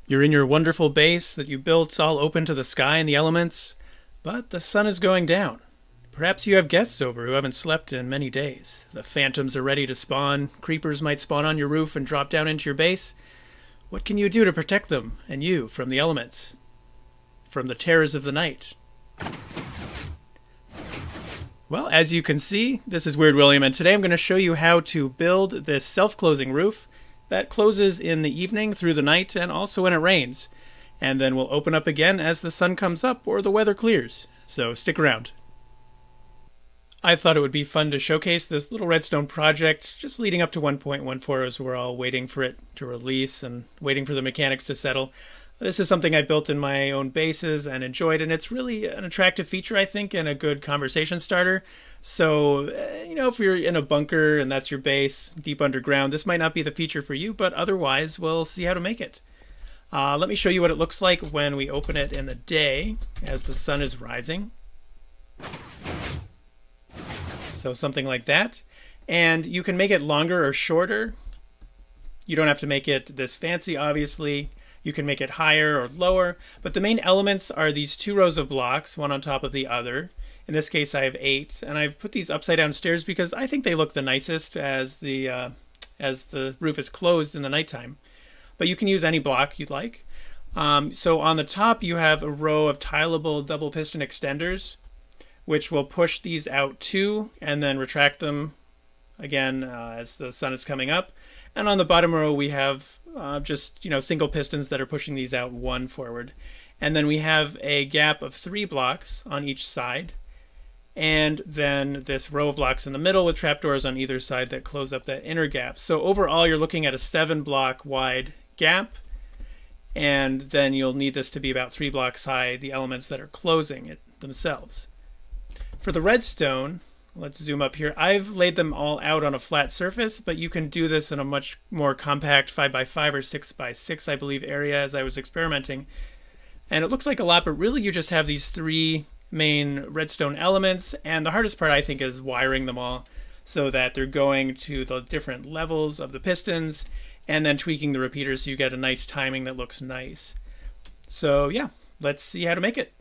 You're in your wonderful base that you built all open to the sky and the elements, but the sun is going down. Perhaps you have guests over who haven't slept in many days. The phantoms are ready to spawn. Creepers might spawn on your roof and drop down into your base. What can you do to protect them and you from the elements? From the terrors of the night? Well, as you can see, this is Weird William, and today I'm going to show you how to build this self-closing roof that closes in the evening through the night and also when it rains. And then will open up again as the sun comes up or the weather clears. So stick around. I thought it would be fun to showcase this little redstone project just leading up to 1.14 as we're all waiting for it to release and waiting for the mechanics to settle. This is something I built in my own bases and enjoyed, and it's really an attractive feature, I think, and a good conversation starter. So, if you're in a bunker and that's your base, deep underground, this might not be the feature for you, but otherwise, we'll see how to make it. Let me show you what it looks like when we open it in the day as the sun is rising. So something like that. And you can make it longer or shorter. You don't have to make it this fancy, obviously. You can make it higher or lower, but the main elements are these two rows of blocks, one on top of the other. In this case, I have 8, and I've put these upside down stairs because I think they look the nicest as the roof is closed in the nighttime. But you can use any block you'd like. So on the top, you have a row of tileable double piston extenders, which will push these out 2 and then retract them again as the sun is coming up. And on the bottom row, we have just single pistons that are pushing these out 1 forward. And then we have a gap of 3 blocks on each side. And then this row of blocks in the middle with trapdoors on either side that close up that inner gap. So overall, you're looking at a 7-block wide gap. And then you'll need this to be about 3 blocks high, the elements that are closing it themselves. For the redstone, let's zoom up here. I've laid them all out on a flat surface, but you can do this in a much more compact 5x5 or 6x6, I believe, area as I was experimenting. And it looks like a lot, but really you just have these 3 main redstone elements, and the hardest part, I think, is wiring them all so that they're going to the different levels of the pistons and then tweaking the repeaters so you get a nice timing that looks nice. So yeah, let's see how to make it.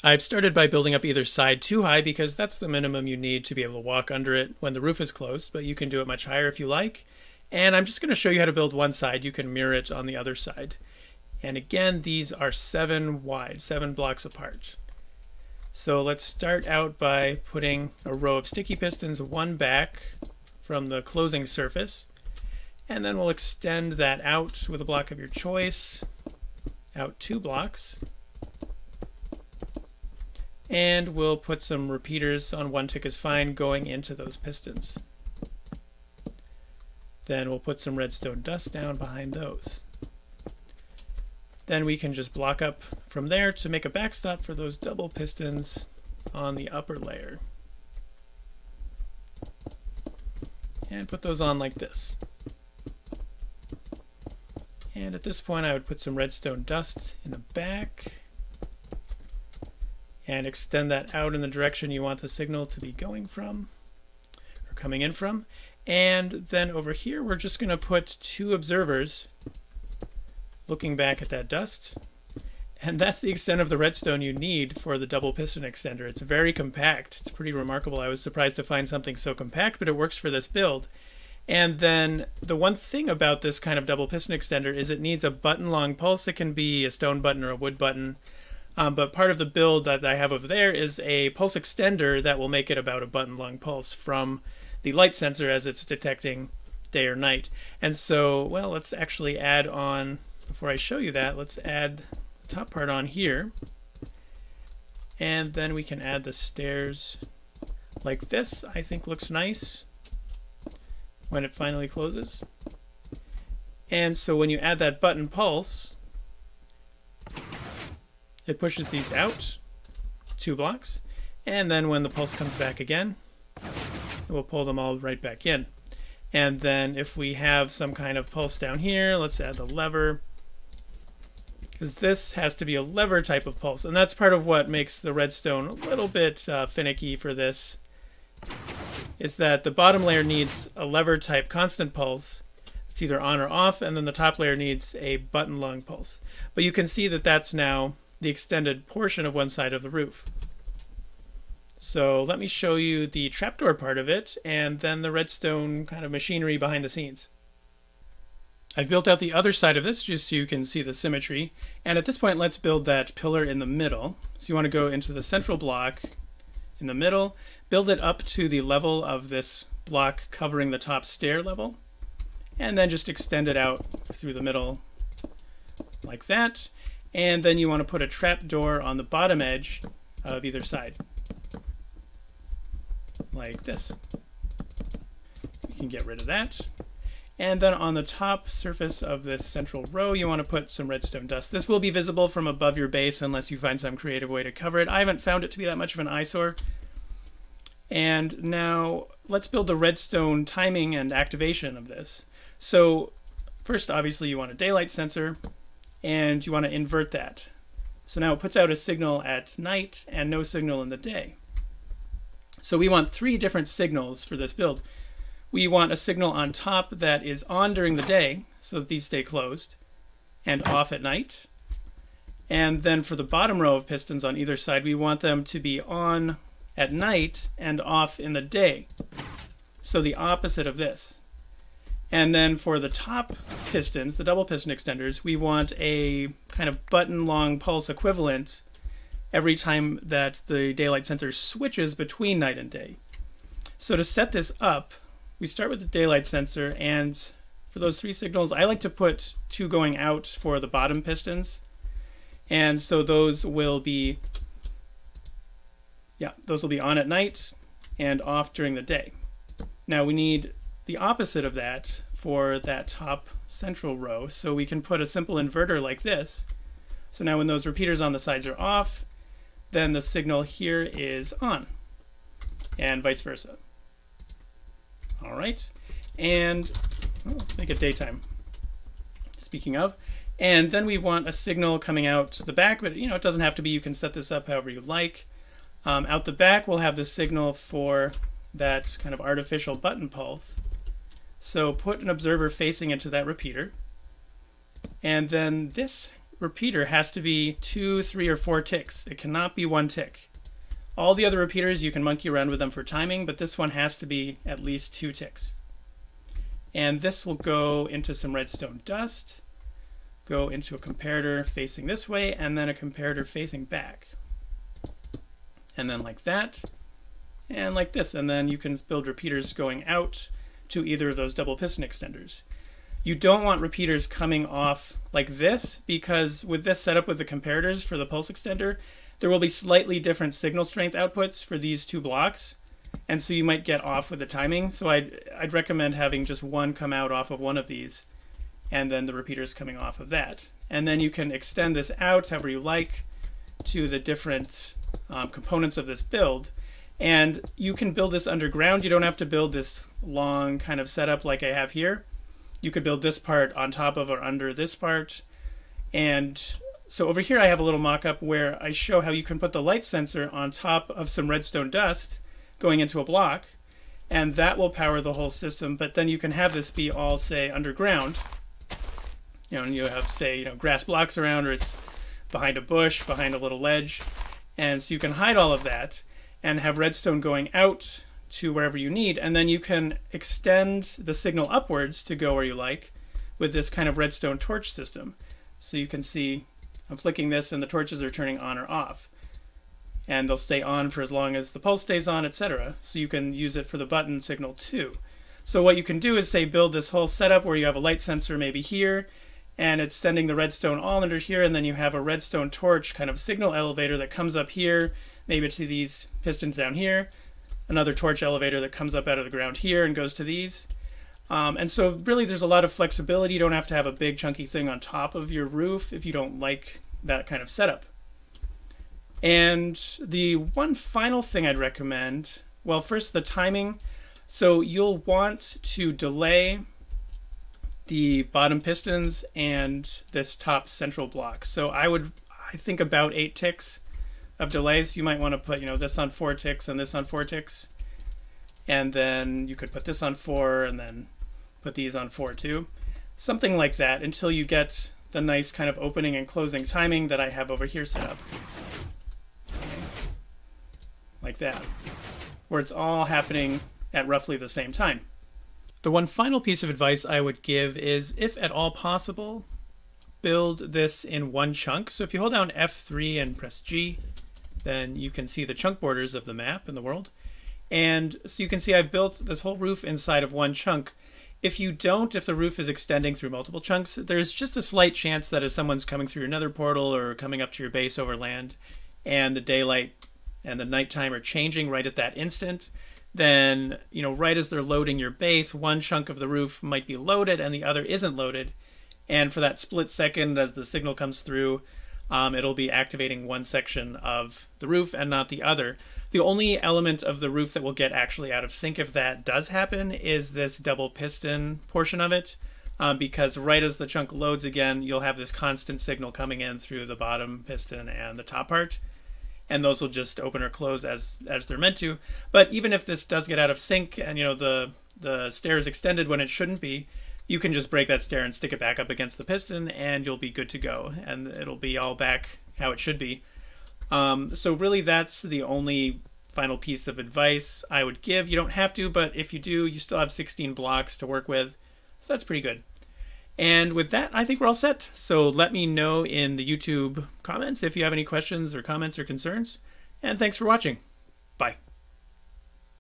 I've started by building up either side 2 high because that's the minimum you need to be able to walk under it when the roof is closed, but you can do it much higher if you like. And I'm just going to show you how to build one side. You can mirror it on the other side. And again, these are 7 wide, 7 blocks apart. So let's start out by putting a row of sticky pistons 1 back from the closing surface. And then we'll extend that out with a block of your choice, out 2 blocks. And we'll put some repeaters on 1 tick is fine going into those pistons. Then we'll put some redstone dust down behind those. Then we can just block up from there to make a backstop for those double pistons on the upper layer. And put those on like this. And at this point I would put some redstone dust in the back and extend that out in the direction you want the signal to be going from or coming in from. And then over here we're just going to put 2 observers looking back at that dust. And that's the extent of the redstone you need for the double piston extender. It's very compact. It's pretty remarkable. I was surprised to find something so compact, but it works for this build. And then the one thing about this kind of double piston extender is it needs a button long pulse. It can be a stone button or a wood button. But part of the build that I have over there is a pulse extender that will make it about a button long pulse from the light sensor as it's detecting day or night. And so, well, let's actually add on, before I show you that, let's add the top part on here. And then we can add the stairs like this. I think looks nice when it finally closes. And so when you add that button pulse, it pushes these out 2 blocks, and then when the pulse comes back again, it will pull them all right back in. And then if we have some kind of pulse down here, let's add the lever, because this has to be a lever type of pulse, and that's part of what makes the redstone a little bit finicky for this, is that the bottom layer needs a lever type constant pulse It's either on or off, and then the top layer needs a button long pulse. But you can see that that's now the extended portion of one side of the roof. So let me show you the trapdoor part of it, and then the redstone kind of machinery behind the scenes. I've built out the other side of this just so you can see the symmetry. And at this point, let's build that pillar in the middle. So you want to go into the central block in the middle, build it up to the level of this block covering the top stair level, and then just extend it out through the middle like that. And then you want to put a trapdoor on the bottom edge of either side, like this. You can get rid of that. And then on the top surface of this central row, you want to put some redstone dust. This will be visible from above your base unless you find some creative way to cover it. I haven't found it to be that much of an eyesore. And now let's build the redstone timing and activation of this. So first, obviously, you want a daylight sensor, and you want to invert that. So now it puts out a signal at night and no signal in the day. So we want 3 different signals for this build. We want a signal on top that is on during the day, so that these stay closed, and off at night. And then for the bottom row of pistons on either side, we want them to be on at night and off in the day. So the opposite of this. And then for the top pistons, the double piston extenders, we want a kind of button long pulse equivalent every time that the daylight sensor switches between night and day. So to set this up, we start with the daylight sensor, and for those 3 signals, I like to put 2 going out for the bottom pistons. And so those will be on at night and off during the day. Now we need the opposite of that for that top central row, so we can put a simple inverter like this. So now when those repeaters on the sides are off, then the signal here is on, and vice versa. All right, and let's make it daytime, speaking of. And then we want a signal coming out the back, but it doesn't have to be. You can set this up however you like. Out the back, we'll have the signal for that kind of artificial button pulse. So put an observer facing into that repeater. And then this repeater has to be 2, 3, or 4 ticks. It cannot be 1 tick. All the other repeaters, you can monkey around with them for timing, but this one has to be at least 2 ticks. And this will go into some redstone dust, go into a comparator facing this way, and then a comparator facing back. And then like that, and like this. And then you can build repeaters going out to either of those double piston extenders. You don't want repeaters coming off like this, because with this setup with the comparators for the pulse extender, there will be slightly different signal strength outputs for these 2 blocks, and so you might get off with the timing. So I'd recommend having just one come out off of one of these, and then the repeaters coming off of that. And then you can extend this out however you like to the different components of this build. And you can build this underground. You don't have to build this long kind of setup like I have here. You could build this part on top of or under this part. And so over here I have a little mock-up where I show how you can put the light sensor on top of some redstone dust going into a block, and that will power the whole system. But then you can have this be all, say, underground. And you have, say, grass blocks around, or it's behind a bush, behind a little ledge. And so you can hide all of that and have redstone going out to wherever you need, and then you can extend the signal upwards to go where you like with this kind of redstone torch system. So you can see I'm flicking this and the torches are turning on or off, and they'll stay on for as long as the pulse stays on, etc. So you can use it for the button signal too. So what you can do is, say, build this whole setup where you have a light sensor maybe here, and it's sending the redstone all under here, and then you have a redstone torch kind of signal elevator that comes up here, maybe to these pistons down here, another torch elevator that comes up out of the ground here and goes to these. And so really there's a lot of flexibility. You don't have to have a big chunky thing on top of your roof if you don't like that kind of setup. And the one final thing I'd recommend, well, first the timing. So you'll want to delay the bottom pistons and this top central block. So I think about 8 ticks of delays. You might want to put, this on 4 ticks and this on 4 ticks. And then you could put this on 4 and then put these on 4 too. Something like that until you get the nice kind of opening and closing timing that I have over here set up. Like that, where it's all happening at roughly the same time. The one final piece of advice I would give is, if at all possible, build this in one chunk. So if you hold down F3 and press G, then you can see the chunk borders of the map in the world. And so you can see I've built this whole roof inside of one chunk. If you don't, if the roof is extending through multiple chunks, there's just a slight chance that as someone's coming through your nether portal or coming up to your base over land, and the daylight and the nighttime are changing right at that instant, then, you know, right as they're loading your base, one chunk of the roof might be loaded and the other isn't loaded. And for that split second as the signal comes through, it'll be activating one section of the roof and not the other. The only element of the roof that will get actually out of sync if that does happen is this double piston portion of it, because right as the chunk loads again, you'll have this constant signal coming in through the bottom piston and the top part, and those will just open or close as they're meant to. But even if this does get out of sync and, you know, the stair is extended when it shouldn't be, you can just break that stair and stick it back up against the piston and you'll be good to go, and it'll be all back how it should be. So really that's the only final piece of advice I would give. You don't have to, but if you do, you still have 16 blocks to work with, so that's pretty good. And with that, I think we're all set. So let me know in the YouTube comments if you have any questions or comments or concerns, and thanks for watching. Bye.